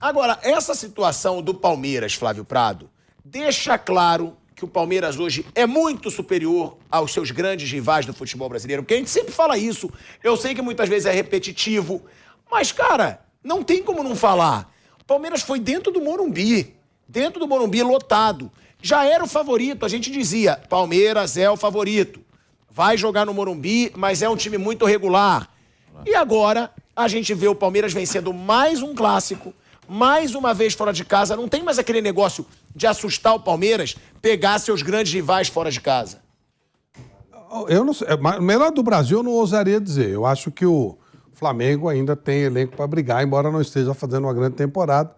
Agora, essa situação do Palmeiras, Flávio Prado, deixa claro que o Palmeiras hoje é muito superior aos seus grandes rivais do futebol brasileiro, porque a gente sempre fala isso. Eu sei que muitas vezes é repetitivo, mas, cara, não tem como não falar. O Palmeiras foi dentro do Morumbi lotado. Já era o favorito, a gente dizia, Palmeiras é o favorito. Vai jogar no Morumbi, mas é um time muito regular. E agora a gente vê o Palmeiras vencendo mais um clássico, mais uma vez fora de casa. Não tem mais aquele negócio de assustar o Palmeiras, pegar seus grandes rivais fora de casa. Eu não sei, melhor do Brasil eu não ousaria dizer. Eu acho que o Flamengo ainda tem elenco para brigar, embora não esteja fazendo uma grande temporada.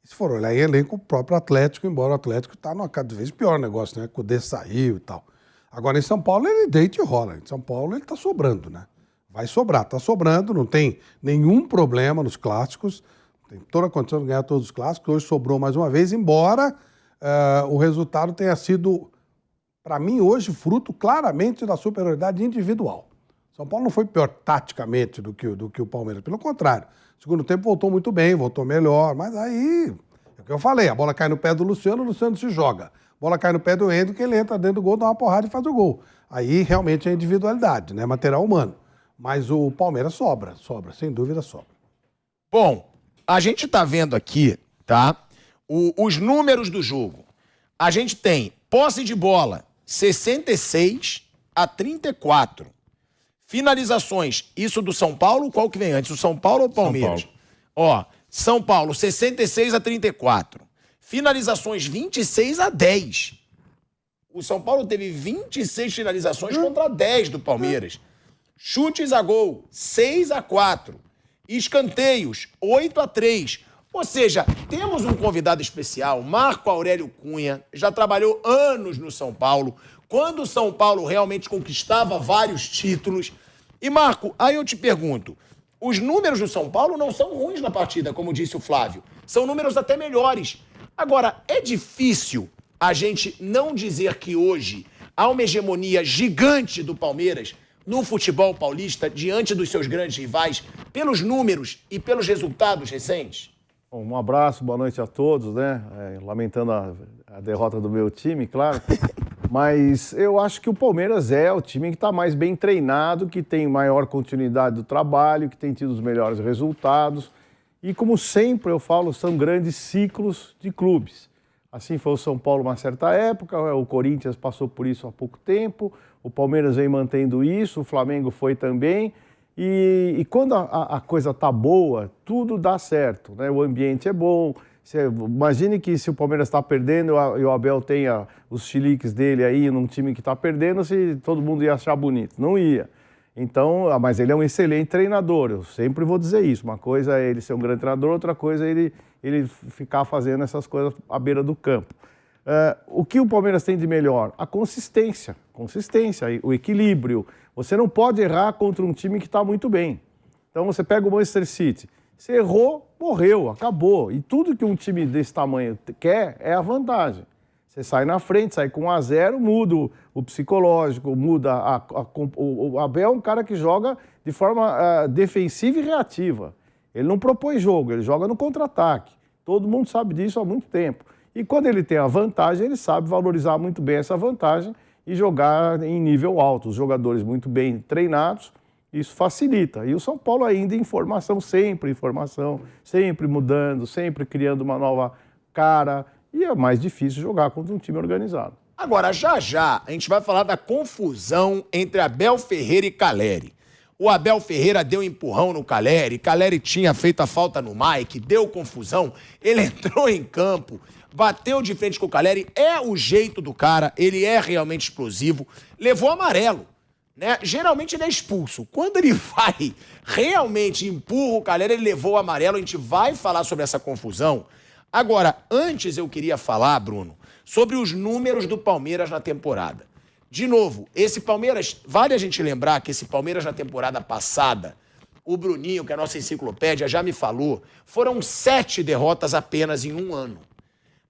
Se for olhar em elenco, o próprio Atlético, embora o Atlético está numa cada vez pior negócio, né? Cudê saiu e tal. Agora, em São Paulo, ele deita e rola. Em São Paulo, ele está sobrando, né? Vai sobrar, está sobrando, não tem nenhum problema nos clássicos. Tem toda a condição de ganhar todos os clássicos. Hoje sobrou mais uma vez, embora o resultado tenha sido, para mim, hoje, fruto claramente da superioridade individual. São Paulo não foi pior taticamente do que o Palmeiras. Pelo contrário. Segundo tempo voltou muito bem, voltou melhor. Mas aí, é o que eu falei, a bola cai no pé do Luciano, o Luciano se joga. A bola cai no pé do Endo, que ele entra dentro do gol, dá uma porrada e faz o gol. Aí realmente é individualidade, né? Material humano. Mas o Palmeiras sobra, sem dúvida sobra. Bom, a gente tá vendo aqui, tá? Os números do jogo. A gente tem posse de bola, 66-34. Finalizações, isso do São Paulo, qual que vem antes? O São Paulo ou o Palmeiras? São Ó, Paulo. São Paulo, 66-34. Finalizações, 26-10. O São Paulo teve 26 finalizações contra 10 do Palmeiras. Chutes a gol, 6-4. Escanteios, 8-3. Ou seja, temos um convidado especial, Marco Aurélio Cunha, já trabalhou anos no São Paulo, quando o São Paulo realmente conquistava vários títulos. E, Marco, aí eu te pergunto, os números do São Paulo não são ruins na partida, como disse o Flávio. São números até melhores. Agora, é difícil a gente não dizer que hoje há uma hegemonia gigante do Palmeiras no futebol paulista diante dos seus grandes rivais, pelos números e pelos resultados recentes? Bom, um abraço, boa noite a todos, né? Lamentando a derrota do meu time, claro. Mas eu acho que o Palmeiras é o time que está mais bem treinado, que tem maior continuidade do trabalho, que tem tido os melhores resultados. E como sempre eu falo, são grandes ciclos de clubes. Assim foi o São Paulo uma certa época, o Corinthians passou por isso há pouco tempo, o Palmeiras vem mantendo isso, o Flamengo foi também. E quando a coisa está boa, tudo dá certo, né? O ambiente é bom. Imagine que se o Palmeiras está perdendo e o Abel tenha os chiliques dele aí num time que está perdendo, se todo mundo ia achar bonito. Não ia. Então, mas ele é um excelente treinador, eu sempre vou dizer isso. Uma coisa é ele ser um grande treinador, outra coisa é ele ficar fazendo essas coisas à beira do campo. O que o Palmeiras tem de melhor? A consistência, o equilíbrio. Você não pode errar contra um time que está muito bem. Então você pega o Manchester City, você errou, morreu, acabou. E tudo que um time desse tamanho quer é a vantagem. Você sai na frente, sai com 1-0, muda o psicológico, muda o Abel é um cara que joga de forma defensiva e reativa. Ele não propõe jogo, ele joga no contra-ataque. Todo mundo sabe disso há muito tempo. E quando ele tem a vantagem, ele sabe valorizar muito bem essa vantagem e jogar em nível alto. Os jogadores muito bem treinados, isso facilita. E o São Paulo ainda em formação, sempre mudando, sempre criando uma nova cara. E é mais difícil jogar contra um time organizado. Agora, já, a gente vai falar da confusão entre Abel Ferreira e Caleri. O Abel Ferreira deu um empurrão no Caleri tinha feito a falta no Mike, deu confusão, ele entrou em campo, bateu de frente com o Caleri, é o jeito do cara, ele é realmente explosivo, levou amarelo, né? Geralmente ele é expulso. Quando ele vai, realmente empurra o Caleri, ele levou o amarelo, a gente vai falar sobre essa confusão. Agora, antes eu queria falar, Bruno, sobre os números do Palmeiras na temporada. De novo, esse Palmeiras, vale a gente lembrar que esse Palmeiras na temporada passada, o Bruninho, que é a nossa enciclopédia, já me falou, foram 7 derrotas apenas em um ano.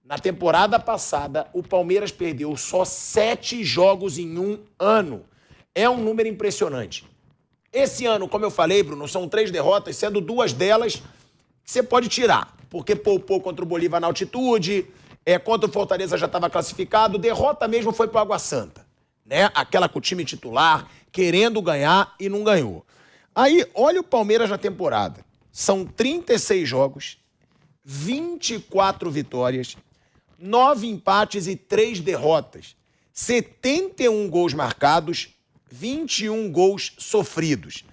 Na temporada passada, o Palmeiras perdeu só 7 jogos em um ano. É um número impressionante. Esse ano, como eu falei, Bruno, são 3 derrotas, sendo 2 delas que você pode tirar. porque poupou contra o Bolívar na altitude, contra o Fortaleza já estava classificado, derrota mesmo foi para o Água Santa, né? Aquela com o time titular, querendo ganhar e não ganhou. Aí, olha o Palmeiras na temporada. São 36 jogos, 24 vitórias, 9 empates e 3 derrotas, 71 gols marcados, 21 gols sofridos.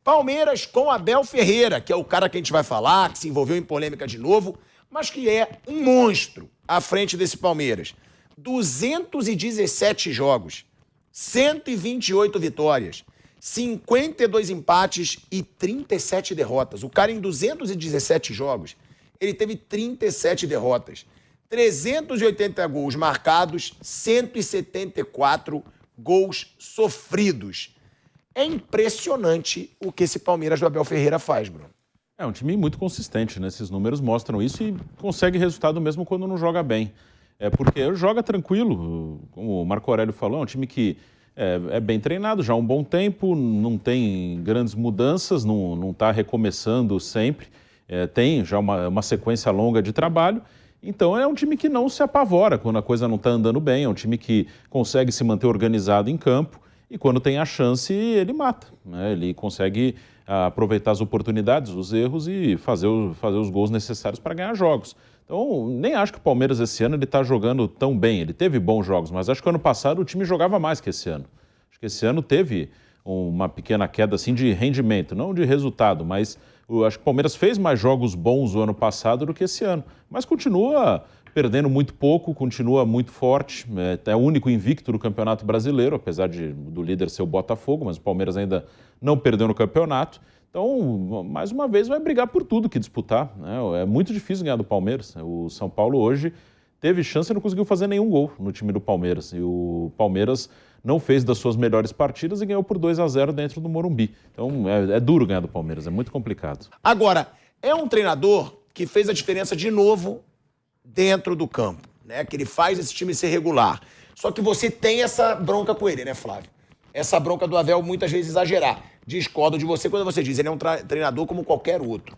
Palmeiras com Abel Ferreira, que é o cara que a gente vai falar, que se envolveu em polêmica de novo, mas que é um monstro à frente desse Palmeiras. 217 jogos, 128 vitórias, 52 empates e 37 derrotas. O cara em 217 jogos, ele teve 37 derrotas, 380 gols marcados, 174 gols sofridos. É impressionante o que esse Palmeiras do Abel Ferreira faz, Bruno. É um time muito consistente, né? Esses números mostram isso e consegue resultado mesmo quando não joga bem. É porque joga tranquilo, como o Marco Aurélio falou, é um time que é bem treinado já há um bom tempo, não tem grandes mudanças, não está recomeçando sempre, tem já uma sequência longa de trabalho. Então é um time que não se apavora quando a coisa não está andando bem, é um time que consegue se manter organizado em campo e quando tem a chance ele mata, né? Ele consegue aproveitar as oportunidades, os erros e fazer os gols necessários para ganhar jogos. Então nem acho que o Palmeiras esse ano ele está jogando tão bem, ele teve bons jogos, mas acho que ano passado o time jogava mais que esse ano. Acho que esse ano teve uma pequena queda assim, de rendimento, não de resultado, mas acho que o Palmeiras fez mais jogos bons o ano passado do que esse ano. Mas continua perdendo muito pouco, continua muito forte, é o único invicto do Campeonato Brasileiro, apesar do líder ser o Botafogo, mas o Palmeiras ainda não perdeu no campeonato. Então, mais uma vez, vai brigar por tudo que disputar, né? É muito difícil ganhar do Palmeiras. O São Paulo hoje teve chance e não conseguiu fazer nenhum gol no time do Palmeiras. E o Palmeiras não fez das suas melhores partidas e ganhou por 2-0 dentro do Morumbi. Então, é duro ganhar do Palmeiras, é muito complicado. Agora, é um treinador que fez a diferença de novo dentro do campo, né? Que ele faz esse time ser regular. Só que você tem essa bronca com ele, né, Flávio? Essa bronca do Abel muitas vezes exagerar. Discordo de você quando você diz ele é um treinador como qualquer outro.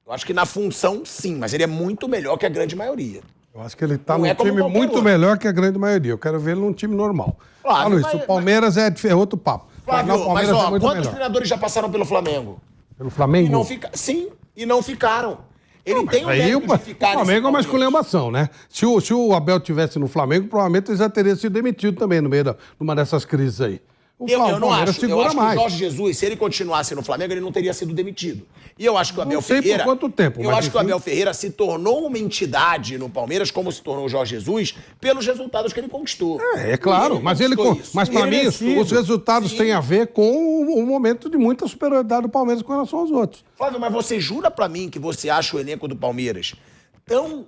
Eu acho que na função, sim, mas ele é muito melhor que a grande maioria. Eu acho que ele está num time muito melhor que a grande maioria. Eu quero ver ele num time normal. Flávio, Luiz, o Palmeiras é outro papo. Flávio, mas quantos treinadores já passaram pelo Flamengo? Pelo Flamengo? Sim, e não ficaram. Ele tem um mérito de ficar. O Flamengo é uma esculhambação, né? Se o Abel tivesse no Flamengo, provavelmente ele já teria sido demitido também no meio numa dessas crises aí. Eu não acho. Eu acho que o Jorge Jesus, se ele continuasse no Flamengo, ele não teria sido demitido. E eu acho que o Abel Ferreira... Não sei por quanto tempo. Eu acho que o Abel Ferreira se tornou uma entidade no Palmeiras, como se tornou o Jorge Jesus, pelos resultados que ele conquistou. É claro. Mas para mim, os resultados têm a ver com o momento de muita superioridade do Palmeiras com relação aos outros. Flávio, mas você jura pra mim que você acha o elenco do Palmeiras tão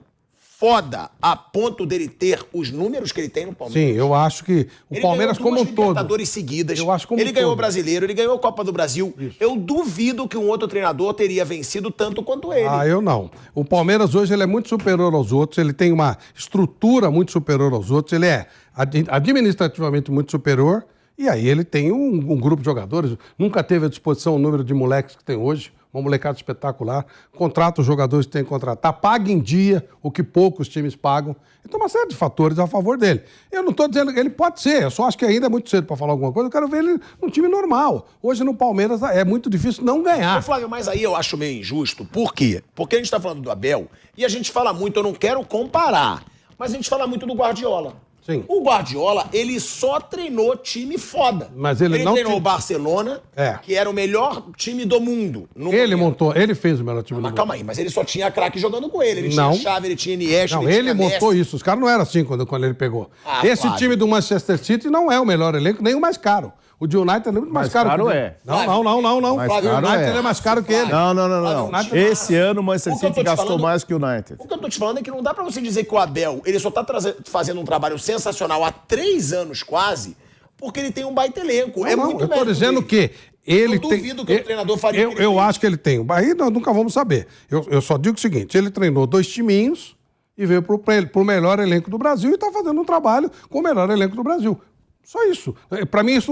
foda a ponto dele ter os números que ele tem no Palmeiras? Sim, eu acho que o Palmeiras como um todo... Ele ganhou 2 Libertadores seguidas, ele ganhou o Brasileiro, ele ganhou a Copa do Brasil. Isso. Eu duvido que um outro treinador teria vencido tanto quanto ele. Eu não. O Palmeiras hoje ele é muito superior aos outros, ele tem uma estrutura muito superior aos outros, ele é administrativamente muito superior e aí ele tem um grupo de jogadores, nunca teve à disposição o número de moleques que tem hoje. Uma molecada espetacular, contrata os jogadores que tem que contratar, paga em dia o que poucos times pagam. Então, uma série de fatores a favor dele. Eu não estou dizendo que ele pode ser, eu só acho que ainda é muito cedo para falar alguma coisa, eu quero ver ele num time normal. Hoje no Palmeiras é muito difícil não ganhar. Flávio, mas aí eu acho meio injusto. Por quê? Porque a gente está falando do Abel e a gente fala muito, eu não quero comparar, mas a gente fala muito do Guardiola. Sim. O Guardiola, ele só treinou time foda. Mas ele não treinou o Barcelona, que era o melhor time do mundo. Ele fez o melhor time do mundo. Mas calma aí, mas ele só tinha craque jogando com ele. Ele tinha Xavi, ele tinha Iniesta, ele montou isso. Os caras não eram assim quando ele pegou. Esse time do Manchester City não é o melhor elenco, nem o mais caro. O de United é muito mais caro que ele. Não. O United é mais caro que ele. Não. Esse ano o Manchester City gastou mais que o United. O que eu tô te falando é que não dá pra você dizer que o Abel, ele só tá fazendo um trabalho sensacional há 3 anos quase, porque ele tem um baita elenco. Eu tô dizendo que ele tem... Eu duvido que o treinador faria isso. Eu acho que ele tem. Aí nós nunca vamos saber. Eu só digo o seguinte, ele treinou 2 timinhos e veio pro melhor elenco do Brasil e tá fazendo um trabalho com o melhor elenco do Brasil. Só isso. Pra mim isso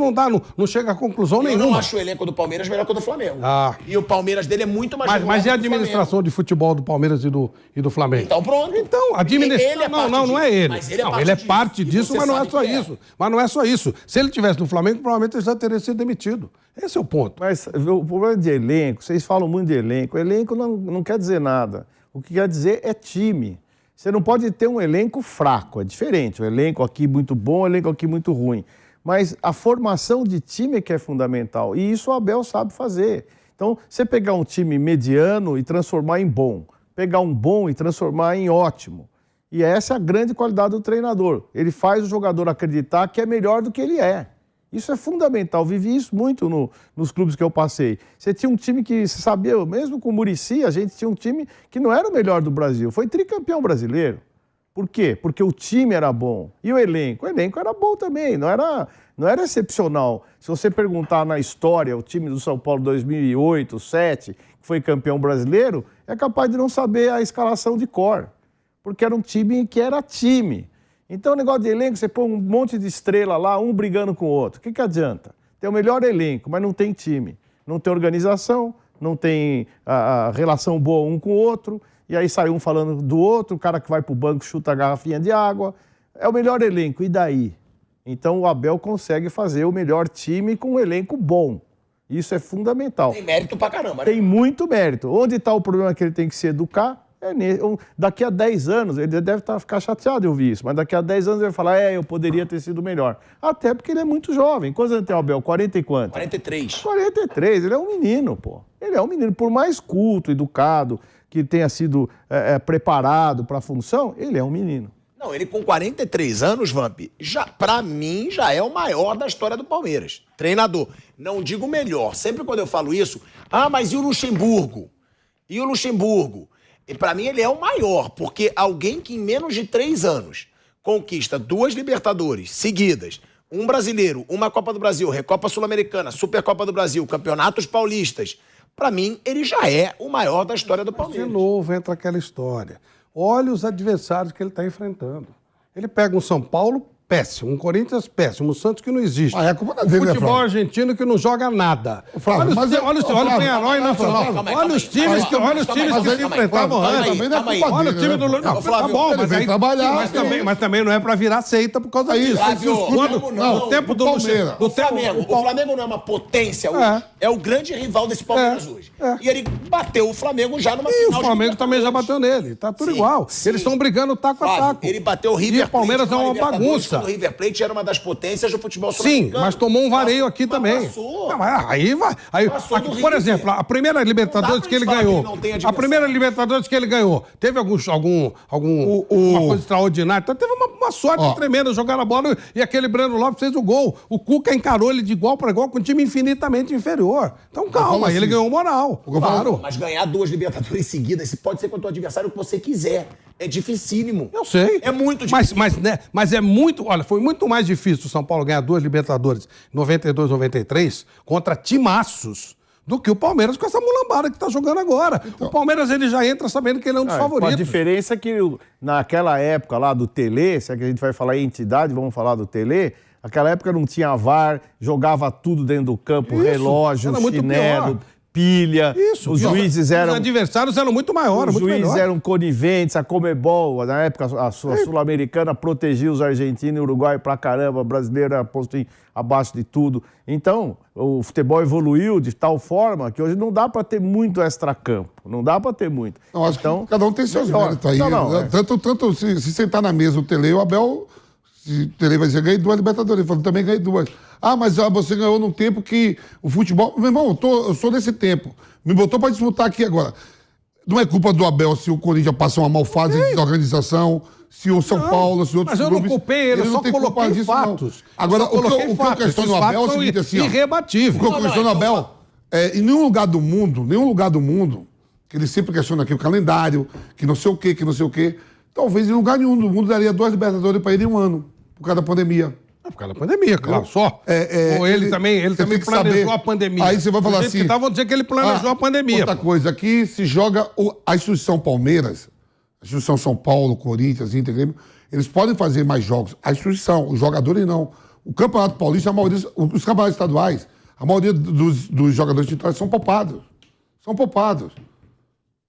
não chega a conclusão Eu nenhuma. não acho o elenco do Palmeiras melhor que o do Flamengo. Ah. E o Palmeiras dele é muito mais Mas e a regular que o do administração de futebol do Palmeiras e do Flamengo? Então pronto. Então, a administração... Ele é parte não é disso. ele. Mas ele é não, parte ele é disso. parte E disso, você mas não é sabe só que é. isso. Mas não é só isso. Se ele tivesse no Flamengo, provavelmente ele já teria sido demitido. Esse é o ponto. Mas o problema de elenco, vocês falam muito de elenco. Elenco não quer dizer nada. O que quer dizer é time. Você não pode ter um elenco fraco, é diferente. Um elenco aqui muito bom, um elenco aqui muito ruim. Mas a formação de time é que é fundamental. E isso o Abel sabe fazer. Então, você pegar um time mediano e transformar em bom. Pegar um bom e transformar em ótimo. E essa é a grande qualidade do treinador. Ele faz o jogador acreditar que é melhor do que ele é. Isso é fundamental. Vivi isso muito nos clubes que eu passei. Você tinha um time que, você sabia, mesmo com o Muricy, a gente tinha um time que não era o melhor do Brasil. Foi tricampeão brasileiro. Por quê? Porque o time era bom. E o elenco? O elenco era bom também, não era excepcional. Se você perguntar na história, o time do São Paulo 2008, 2007, que foi campeão brasileiro, é capaz de não saber a escalação de cor. Porque era um time que era time. Então, o negócio de elenco, você põe um monte de estrela lá, um brigando com o outro. O que adianta? Tem o melhor elenco, mas não tem time. Não tem organização, não tem a relação boa um com o outro. E aí sai um falando do outro, o cara que vai pro banco chuta a garrafinha de água. É o melhor elenco, e daí? Então o Abel consegue fazer o melhor time com um elenco bom. Isso é fundamental. Tem mérito pra caramba, né? Tem muito mérito. Onde está o problema que ele tem que se educar? Daqui a 10 anos, ele deve ficar chateado de ouvir isso, mas daqui a 10 anos ele vai falar, eu poderia ter sido melhor. Até porque ele é muito jovem. Quantos anos tem o Abel? 40 e quanto? 43. 43, ele é um menino, pô. Ele é um menino, por mais culto, educado, que tenha sido preparado para a função, ele é um menino. Não, ele com 43 anos, Vamp, pra mim já é o maior da história do Palmeiras. Treinador. Não digo melhor. Sempre quando eu falo isso, mas e o Luxemburgo? E o Luxemburgo? E pra mim ele é o maior, porque alguém que em menos de 3 anos conquista 2 Libertadores seguidas, um brasileiro, uma Copa do Brasil, Recopa Sul-Americana, Supercopa do Brasil, Campeonatos Paulistas, pra mim ele já é o maior da história do Palmeiras. De novo entra aquela história. Olha os adversários que ele está enfrentando. Ele pega um São Paulo péssimo, um Corinthians péssimo, um Santos que não existe. É a culpa dele, né, futebol argentino que não joga nada. Flávio, Olha o Penharol e Nacional. Olha os times que se enfrentavam antes. Olha o time do Lula. Não, tá bom, mas aí trabalhar. Mas também não é para virar seita por causa disso. O tempo do Palmeiras. O Flamengo não é uma potência hoje. É o grande rival desse Palmeiras hoje. E ele bateu o Flamengo já numa final. E o Flamengo também já bateu nele. Tá tudo igual. Eles estão brigando taco a taco. Ele bateu o River. E o Palmeiras é uma bagunça. O River Plate era uma das potências do futebol sul-americano. Sim, mas tomou um vareio aqui também. Passou. Não, mas aí vai. Por exemplo, a primeira Libertadores que ele ganhou. A primeira Libertadores que ele ganhou. Teve alguma coisa extraordinária. Então teve uma sorte tremenda jogar a bola e aquele Breno Lopes fez o gol. O Cuca encarou ele de igual para igual com um time infinitamente inferior. Então calma, assim, ele ganhou moral. Claro. Mas ganhar 2 Libertadores seguidas, pode ser contra o adversário o que você quiser. É dificílimo. Eu sei. É muito difícil. Mas é muito... Olha, foi muito mais difícil o São Paulo ganhar 2 Libertadores 92, 93 contra timaços do que o Palmeiras com essa mulambada que está jogando agora. Então, o Palmeiras ele já entra sabendo que ele é um dos favoritos. A diferença é que naquela época lá do Tele, se é que a gente vai falar em entidade, vamos falar do Tele, naquela época não tinha VAR, jogava tudo dentro do campo, relógio, chinelo, pilha. Isso. Os juízes eram... Os adversários eram muito maiores, Os muito juízes melhores. eram coniventes, a Comebol, na época a Sul-Americana protegia os argentinos e Uruguai pra caramba, o brasileiro era posto abaixo de tudo. Então, o futebol evoluiu de tal forma que hoje não dá para ter muito extracampo, não dá para ter muito. Não, acho que cada um tem seus méritos aí. Tanto se sentar na mesa o Tele e o Abel, se o Tele vai dizer, ganhei 2 Libertadores, ele falou, também ganhei 2. Mas você ganhou num tempo que o futebol... Meu irmão, eu sou desse tempo. Me botou para disputar aqui agora. Não é culpa do Abel se o Corinthians passou uma mal fase de desorganização, se o São Paulo, se outros clubes... Mas eu não culpei ele, só coloquei fatos. Agora, o que eu questiono no Abel é o seguinte, assim... Irrebatível. O que eu questiono no Abel em nenhum lugar do mundo, que ele sempre questiona aqui o calendário, que não sei o quê, talvez em lugar nenhum do mundo daria 2 Libertadores para ele em um ano, por causa da pandemia. Por causa da pandemia, claro, só. Ou ele também planejou a pandemia. Aí você vai falar assim... Vão dizer que ele planejou a pandemia. Outra coisa, aqui se joga a instituição Palmeiras, a instituição São Paulo, Corinthians, Inter, Grêmio, eles podem fazer mais jogos. A instituição, os jogadores não. O Campeonato Paulista, a maioria, os campeonatos estaduais, a maioria dos jogadores titulares são poupados. São poupados.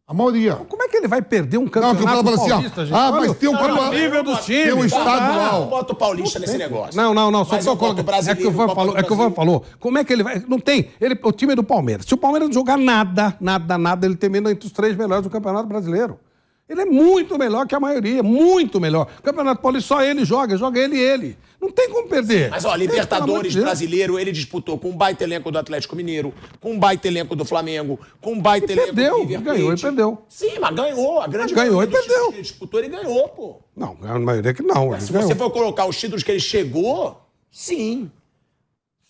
A maioria. Como é que ele vai perder um campeonato paulista, gente? Mas tem um campeonato... nível dos times. Tem um estadual. Não bota o paulista nesse negócio. Não. Só tô colocando. É que o Ivan falou. Como é que ele vai... Não tem. O time é do Palmeiras. Se o Palmeiras não jogar nada, ele termina entre os 3 melhores do Campeonato Brasileiro. Ele é muito melhor que a maioria, muito melhor. O Campeonato Paulista só ele joga ele e ele. Não tem como perder. Mas, ó, Libertadores brasileiro, ele disputou com um baita elenco do Atlético Mineiro, com um baita elenco do Flamengo, com um baita elenco do River Plate. Ganhou e perdeu. Sim, mas ganhou. A grande ganhou e perdeu. Que ele disputou, ele ganhou, pô. Não, a maioria que não. Mas se você for colocar os títulos que ele chegou, sim.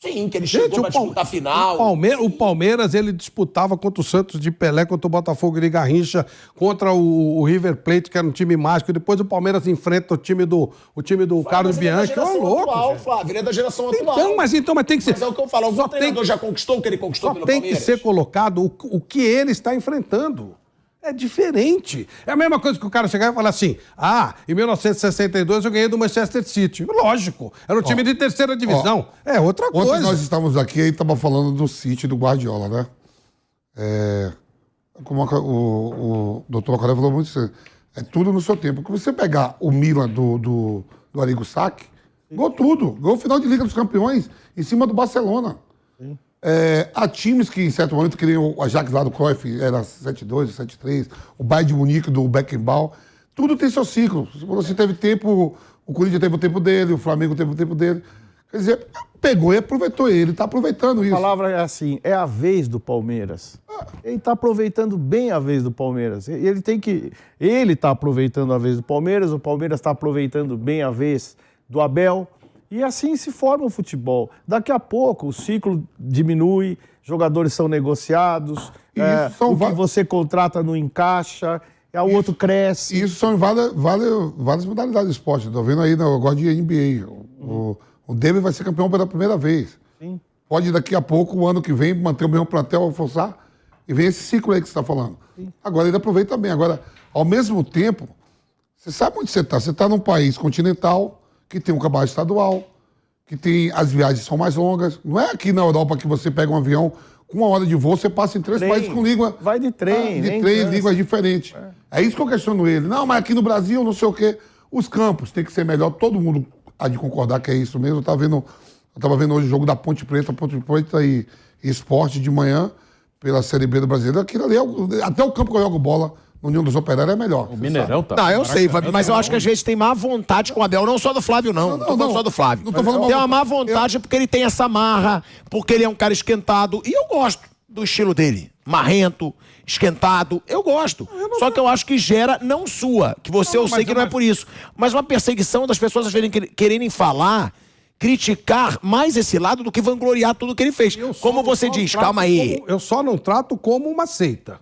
Sim, que ele chegou pra disputar a final. O Palmeiras, ele disputava contra o Santos de Pelé, contra o Botafogo de Garrincha, contra o River Plate, que era um time mágico. Depois o Palmeiras enfrenta o time do Carlos Bianchi. É louco. Atual, Flávio, ele é da geração atual. Mas tem que ser. Mas é o que eu falo, algum treinador já conquistou o que ele conquistou pelo Palmeiras? Tem que ser colocado o que ele está enfrentando. É diferente. É a mesma coisa que o cara chegar e falar assim, em 1962 eu ganhei do Manchester City. Lógico, era um time de terceira divisão. É outra coisa. Ontem nós estávamos aqui e estava falando do City do Guardiola, né? Como o doutor Acaré falou muito cedo, é tudo no seu tempo. Porque você pegar o Milan do Arrigo Sacchi, ganhou tudo. Ganhou o final de Liga dos Campeões em cima do Barcelona. Sim. Há times que, em certo momento, queriam o Ajax lá do Cruyff, era 7-2, 7-3, o Bayern de Munique do Beckenbauer. Tudo tem seu ciclo. Você teve tempo, o Corinthians teve o tempo dele, o Flamengo teve o tempo dele. Quer dizer, pegou e aproveitou ele, está aproveitando isso. A palavra é assim, é a vez do Palmeiras. Ele está aproveitando bem a vez do Palmeiras. Ele está aproveitando a vez do Palmeiras, o Palmeiras está aproveitando bem a vez do Abel. E assim se forma o futebol. Daqui a pouco o ciclo diminui, jogadores são negociados, o que você contrata não encaixa, o outro cresce. Isso são várias modalidades de esporte. Estou vendo aí, eu gosto de NBA. O Denver vai ser campeão pela primeira vez. Sim. Pode daqui a pouco, o ano que vem, manter o mesmo plantel, forçar, e vem esse ciclo aí que você está falando. Sim. Agora ele aproveita bem. Agora, ao mesmo tempo, você sabe onde você está. Você está num país continental, que tem um campeonato estadual, que tem as viagens são mais longas. Não é aqui na Europa que você pega um avião, com 1 hora de voo, você passa em 3 países com língua... Vai de trem. Línguas diferentes. É isso que eu questiono ele. Não, mas aqui no Brasil, não sei o quê. Os campos tem que ser melhor. Todo mundo há de concordar que é isso mesmo. Eu estava vendo hoje o jogo da Ponte Preta e Sport de manhã, pela Série B do Brasileiro. Aquilo ali, até o campo que eu jogo bola... No União dos Operários é melhor. O Mineirão tá. Não, eu sei, mas eu acho que às vezes tem má vontade com o Abel, não só do Flávio, não. Não tô só do Flávio. Não tô falando tem uma má vontade porque ele tem essa marra, porque ele é um cara esquentado. E eu gosto do estilo dele. Marrento, esquentado. Eu gosto. Só que eu acho que gera, não sua, que você eu sei que não é por isso, mas uma perseguição das pessoas às vezes quererem falar, criticar mais esse lado do que vangloriar tudo que ele fez. Como você diz, calma aí. Eu só não trato como uma seita.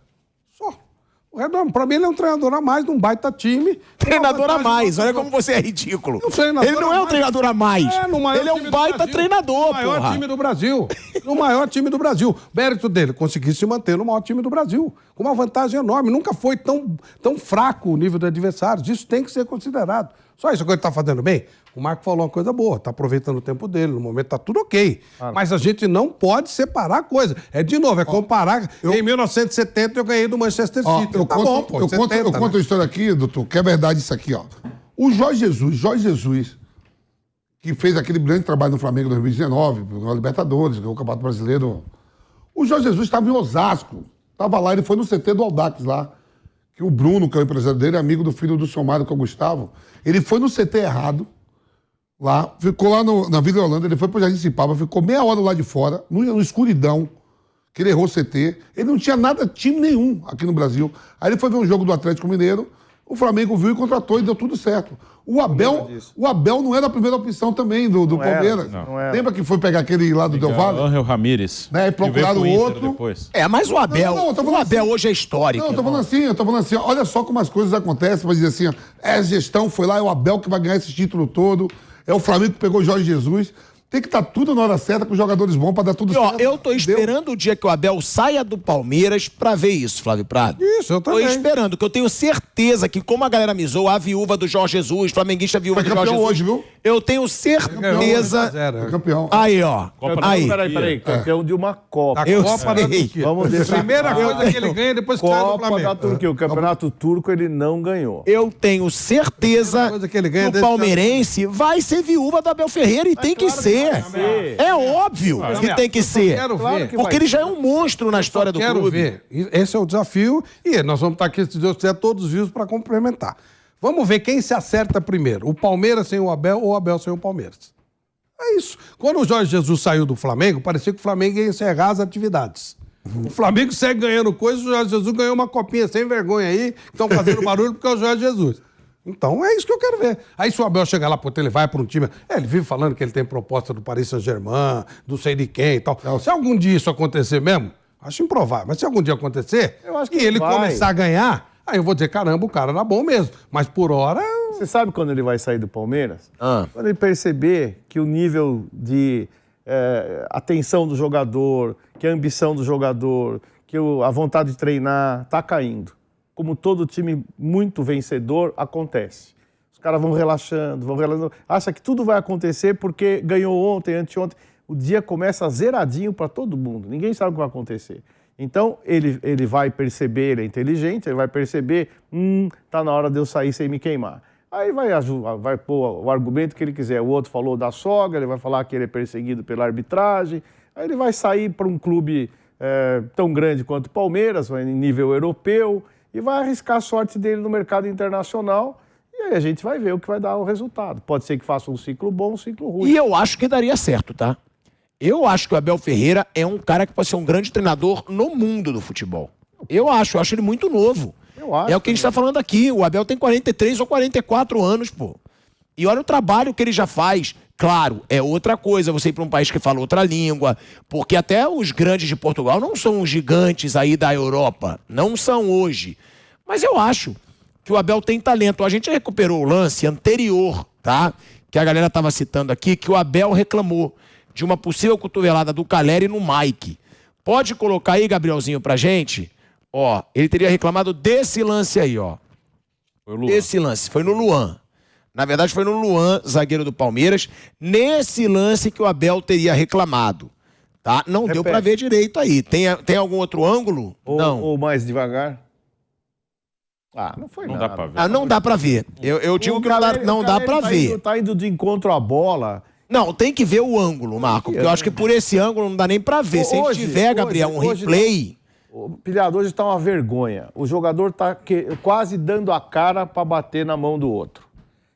Pra mim, ele é um treinador a mais de um baita time. Treinador a mais, olha como você é ridículo. Ele não é um treinador a mais. Ele é um baita treinador, no maior time do Brasil. No maior time do Brasil. Mérito dele, conseguiu se manter no maior time do Brasil. Com uma vantagem enorme. Nunca foi tão fraco o nível de adversários. Isso tem que ser considerado. Só isso que ele está fazendo bem. O Marco falou uma coisa boa, está aproveitando o tempo dele, no momento está tudo ok. Mas a gente não pode separar a coisa. De novo, comparar. Em 1970 eu ganhei do Manchester City. Eu conto a história aqui, doutor, que é verdade isso aqui, ó. O Jorge Jesus, que fez aquele grande trabalho no Flamengo em 2019, na Libertadores, ganhou o Campeonato Brasileiro. O Jorge Jesus estava em Osasco. Estava lá, ele foi no CT do Audax lá. Que o Bruno, que é o empresário dele, é amigo do filho do seu Mário, que é o Gustavo. Ele foi no CT errado. Lá, ficou lá na Vila Holanda, ele foi pro Jardim Cipaba, ficou meia hora lá de fora, no escuridão, que ele errou o CT. Ele não tinha time nenhum aqui no Brasil. Aí ele foi ver um jogo do Atlético Mineiro, o Flamengo viu e contratou e deu tudo certo. O Abel não era a primeira opção também do Palmeiras. Não era. Lembra que foi pegar aquele lá do Del Valle? Ángel Ramírez. Né, e procuraram o outro. Mas o Abel, Abel hoje é histórico. Não, eu tô falando assim, olha só como as coisas acontecem, pra dizer assim, a gestão foi lá, é o Abel que vai ganhar esse título todo, é o Flamengo que pegou o Jorge Jesus. Tem que estar tudo na hora certa com jogadores bons para dar tudo certo. Eu tô esperando o dia que o Abel saia do Palmeiras pra ver isso, Flávio Prado. Isso, eu também. Tô esperando, que eu tenho certeza que, como a galera me zoou, a viúva do Jorge Jesus, flamenguista viúva do Jorge Jesus. Hoje, viu? Eu tenho certeza. Foi campeão. Aí, ó. Aí. Peraí. Campeão de uma Copa. A Eu Copa da sei. Turquia. Vamos deixar Primeira claro. coisa que ele ganha depois que sai do Copa Flamengo. da Turquia. O Campeonato Turco ele não ganhou. Eu tenho certeza coisa que ele ganha o desde palmeirense vai ser viúva do Abel Ferreira e tem que ser. É óbvio que tem que ser. Quero Claro ver. que Porque ele já é um monstro na história do Quero clube. ver. Esse é o desafio e nós vamos estar aqui, se Deus quiser, todos vivos para complementar. Vamos ver quem se acerta primeiro. O Palmeiras sem o Abel ou o Abel sem o Palmeiras. É isso. Quando o Jorge Jesus saiu do Flamengo, parecia que o Flamengo ia encerrar as atividades. O Flamengo segue ganhando coisas, o Jorge Jesus ganhou uma copinha sem vergonha aí, que estão fazendo barulho porque é o Jorge Jesus. Então é isso que eu quero ver. Aí se o Abel chegar lá, porque ele vai para um time... ele vive falando que ele tem proposta do Paris Saint-Germain, do sei de quem e tal. Se algum dia isso acontecer mesmo, acho improvável, mas se algum dia acontecer, Eu acho que e ele vai. começar a ganhar, aí eu vou dizer, caramba, o cara era bom mesmo. Mas por hora... Você sabe quando ele vai sair do Palmeiras? Ah. Quando ele perceber que o nível de atenção do jogador, que a ambição do jogador, que a vontade de treinar está caindo. Como todo time muito vencedor, acontece. Os caras vão relaxando, acha que tudo vai acontecer porque ganhou ontem, anteontem. O dia começa zeradinho para todo mundo. Ninguém sabe o que vai acontecer. Então, ele vai perceber, ele é inteligente, ele vai perceber, tá na hora de eu sair sem me queimar. Aí vai pôr o argumento que ele quiser. O outro falou da sogra, ele vai falar que ele é perseguido pela arbitragem. Aí ele vai sair para um clube tão grande quanto o Palmeiras, em nível europeu, e vai arriscar a sorte dele no mercado internacional. E aí a gente vai ver o que vai dar o resultado. Pode ser que faça um ciclo bom, um ciclo ruim. E eu acho que daria certo, tá? Eu acho que o Abel Ferreira é um cara que pode ser um grande treinador no mundo do futebol. Eu acho ele muito novo. É o que a gente está falando aqui. O Abel tem 43 ou 44 anos, pô. E olha o trabalho que ele já faz. Claro, é outra coisa você ir para um país que fala outra língua, porque até os grandes de Portugal não são os gigantes aí da Europa. Não são hoje. Mas eu acho que o Abel tem talento. A gente recuperou o lance anterior, tá? Que a galera estava citando aqui, que o Abel reclamou de uma possível cotovelada do Caleri no Mike. Pode colocar aí, Gabrielzinho, pra gente? Ó, ele teria reclamado desse lance aí, ó. Esse lance, foi no Luan. Na verdade, foi no Luan, zagueiro do Palmeiras, nesse lance que o Abel teria reclamado. Tá? Não deu pra ver direito aí. Tem algum outro ângulo? Não. Ou mais devagar? Não foi nada. Dá pra ver. Não dá pra ver. Eu digo que não dá pra ver. Tá indo de encontro à bola. Não, tem que ver o ângulo, Marco, porque eu acho que por esse ângulo não dá nem pra ver. Se a gente tiver, Gabriel, um replay... Pilhado, hoje tá uma vergonha. O jogador tá quase dando a cara pra bater na mão do outro.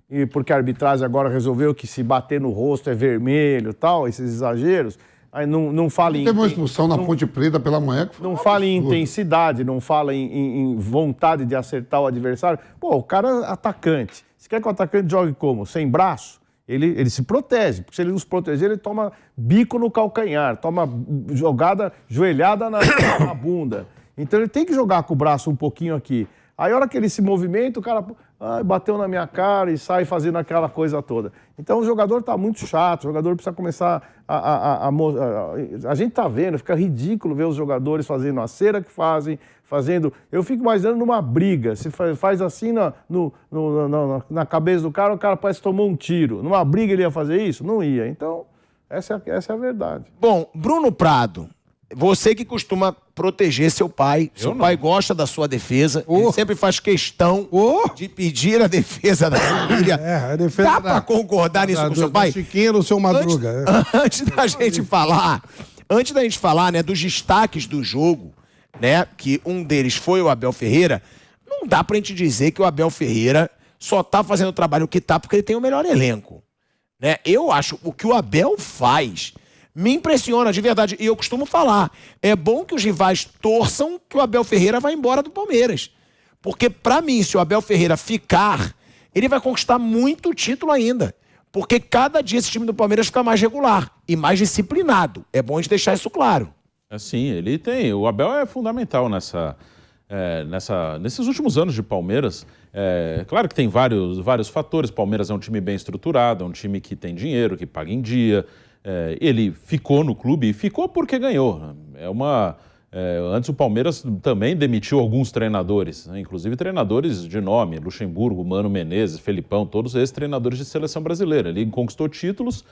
E porque a arbitragem agora resolveu que se bater no rosto é vermelho e tal, esses exageros. Aí não fala em... Teve uma expulsão na Ponte Preta pela manhã. Não fala em intensidade, não fala em vontade de acertar o adversário. Pô, o cara é atacante. Você quer que o atacante jogue como? Sem braço? Ele se protege, porque se ele não se proteger, ele toma bico no calcanhar, toma joelhada na bunda. Então ele tem que jogar com o braço um pouquinho aqui. Aí a hora que ele se movimenta, o cara bateu na minha cara e sai fazendo aquela coisa toda. Então o jogador está muito chato, o jogador precisa começar a gente está vendo, fica ridículo ver os jogadores fazendo a cera que fazem, eu fico imaginando numa briga, se faz assim na cabeça do cara, o cara parece que tomou um tiro. Numa briga ele ia fazer isso? Não ia. Então, essa é a verdade. Bom, Bruno Prado, você que costuma proteger seu pai, seu pai gosta da sua defesa, ele sempre faz questão de pedir a defesa da família. A defesa dá pra concordar nisso com seu pai? Chiquinho no seu Madruga. Antes da gente falar, né, dos destaques do jogo, né, que um deles foi o Abel Ferreira, não dá pra gente dizer que o Abel Ferreira só tá fazendo o trabalho que tá porque ele tem o melhor elenco. Né? Eu acho o que o Abel faz me impressiona de verdade. E eu costumo falar, é bom que os rivais torçam que o Abel Ferreira vai embora do Palmeiras. Porque, pra mim, se o Abel Ferreira ficar, ele vai conquistar muito título ainda. Porque cada dia esse time do Palmeiras fica mais regular e mais disciplinado. É bom a gente deixar isso claro. Sim, ele tem. O Abel é fundamental nesses últimos anos de Palmeiras. Claro que tem vários fatores. Palmeiras é um time bem estruturado, é um time que tem dinheiro, que paga em dia. Ele ficou no clube e ficou porque ganhou. Antes o Palmeiras também demitiu alguns treinadores, né? Inclusive treinadores de nome, Luxemburgo, Mano Menezes, Felipão, todos esses treinadores de seleção brasileira. Ele conquistou títulos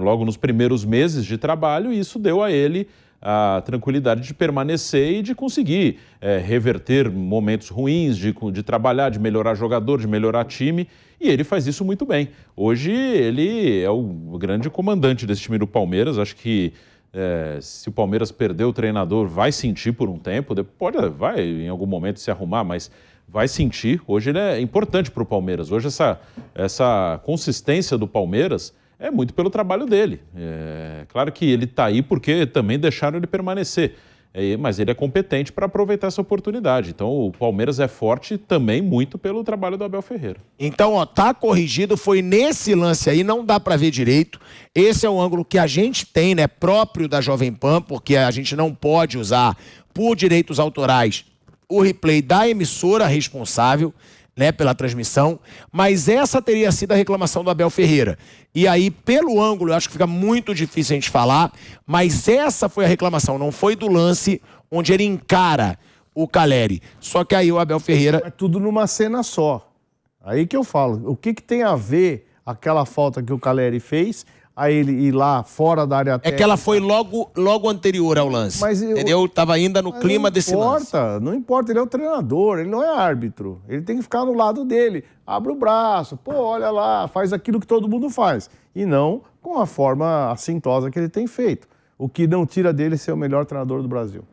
logo nos primeiros meses de trabalho e isso deu a ele a tranquilidade de permanecer e de conseguir reverter momentos ruins, de trabalhar, de melhorar jogador, de melhorar time, e ele faz isso muito bem. Hoje ele é o grande comandante desse time do Palmeiras. Acho que se o Palmeiras perder o treinador, vai sentir por um tempo, vai em algum momento se arrumar, mas vai sentir. Hoje ele é importante para o Palmeiras. Hoje essa consistência do Palmeiras é muito pelo trabalho dele. Claro que ele está aí porque também deixaram ele permanecer, mas ele é competente para aproveitar essa oportunidade. Então o Palmeiras é forte também muito pelo trabalho do Abel Ferreira. Então, tá corrigido, foi nesse lance aí, não dá para ver direito. Esse é o ângulo que a gente tem, né, próprio da Jovem Pan, porque a gente não pode usar por direitos autorais o replay da emissora responsável, né, pela transmissão, mas essa teria sido a reclamação do Abel Ferreira. E aí, pelo ângulo, eu acho que fica muito difícil a gente falar, mas essa foi a reclamação, não foi do lance onde ele encara o Calleri. Só que aí o Abel Ferreira... É tudo numa cena só. Aí que eu falo, o que tem a ver aquela falta que o Calleri fez, a ele ir lá fora da área técnica? É que ela foi logo anterior ao lance, entendeu? Tava ainda no clima desse lance. Não importa, ele é o treinador, ele não é árbitro. Ele tem que ficar no lado dele. Abre o braço, olha lá, faz aquilo que todo mundo faz. E não com a forma assintosa que ele tem feito. O que não tira dele ser o melhor treinador do Brasil.